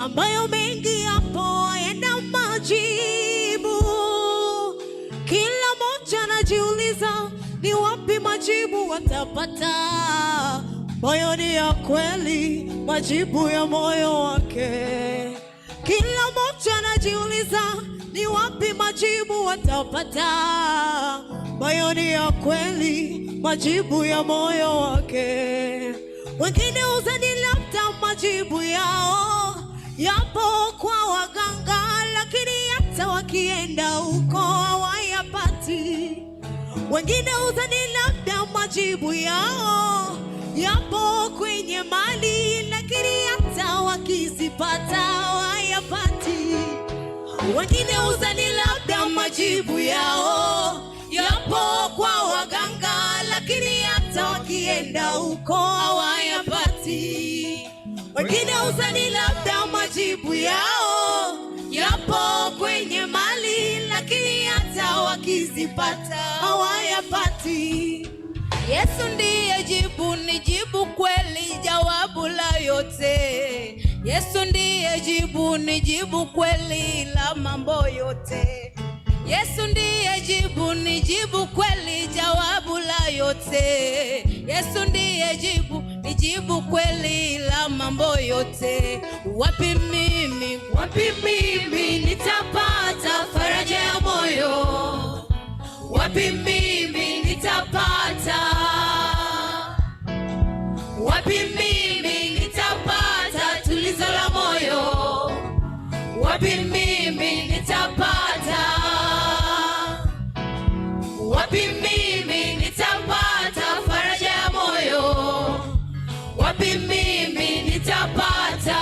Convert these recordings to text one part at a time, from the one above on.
ambayo mengi yapo yana majibu. Kila mmoja anajiuliza ni wapi majibu watapata. Moyoni ya kweli, majibu ya moyo wake. Kila mmoja anajiuliza ni wapi majibu watapata. Moyoni ya kweli, majibu ya moyo wake. Wengine uzani labda majibu yao yapo kwa waganga, lakini hata wakienda huko hawayapati. Wengine uzani labda majibu yao yapo kwenye mali, lakini hata wakizipata hawayapati. Wengine uzani labda majibu yao yapo kwa waganga, lakini hata wakienda huko hawayapati. Wengine uzani labda majibu yao yapo kwenye mali, lakini hata wakizipata hawayapati. Yesu ndiye jibu, ni jibu kweli, jawabu la yote. Yesu ndiye jibu, ni jibu kweli la mambo yote. Yesu ndiye jibu, ni jibu kweli, jawabu la yote. Yesu ndiye jibu, ni jibu kweli la mambo yote. Wapi mimi nitapata faraja ya moyo? Wapi mimi nitapata? Wapi mimi nitapata tulizo la moyo? Wapi mimi nitapata? Wapi mimi nitapata faraja ya moyo? Wapi mimi nitapata?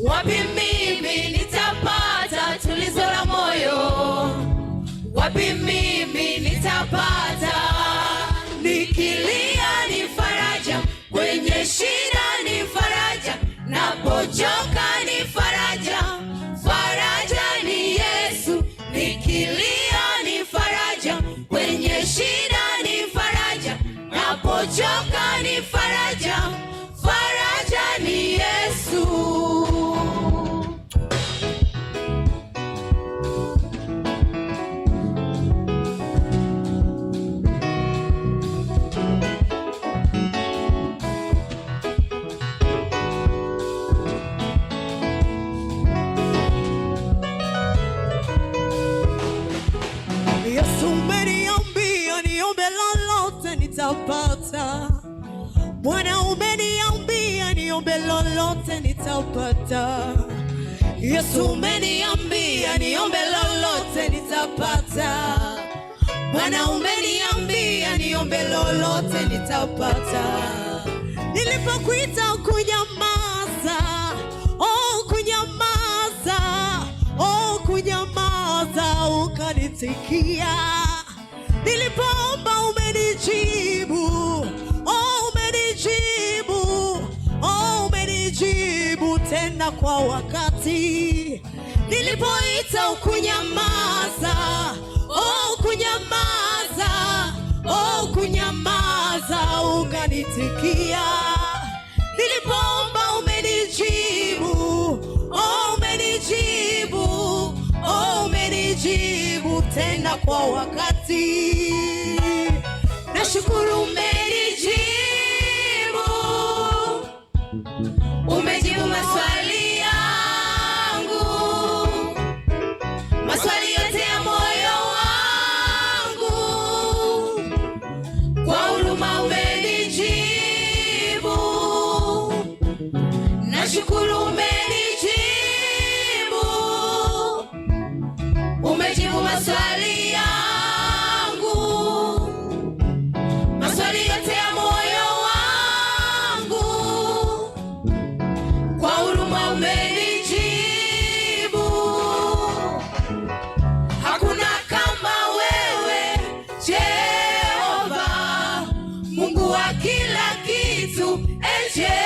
Wapi mimi nitapata tulizo la moyo? Wapi mimi nitapata? Nikilia ni faraja, kwenye shida ni faraja, napochoka ni faraja. Faraja ni Yesu. Nikilia ni faraja, kwenye shida ni faraja, napochoka ni faraja. Faraja ni Yesu. Yesu umeniambia niombe lolote nitapata. Bwana umeniambia niombe lolote nitapata. Yesu umeniambia niombe lolote nitapata. Bwana umeniambia niombe lolote nitapata. Nilipokuita kunyamaza, oh kunyamaza, oh kunyamaza, ukanitikia. Nilipoomba umenijibu, oh umenijibu, oh umenijibu tena kwa wakati. Nilipoita ukunyamaza, oh kunyamaza, oh kunyamaza, ukanitikia. Nilipoomba umenijibu, oh umenijibu, oh umenijibu tena kwa wakati. Nashukuru umenijibu, umejibu maswali yangu, maswali yote ya moyo wangu. Kwa huruma umenijibu, nashukuru umenijibu, umejibu maswali yangu, maswali yote ya moyo wangu. Kwa huruma umenijibu. Hakuna kama wewe Jehova, Mungu wa kila kitu, Jehova.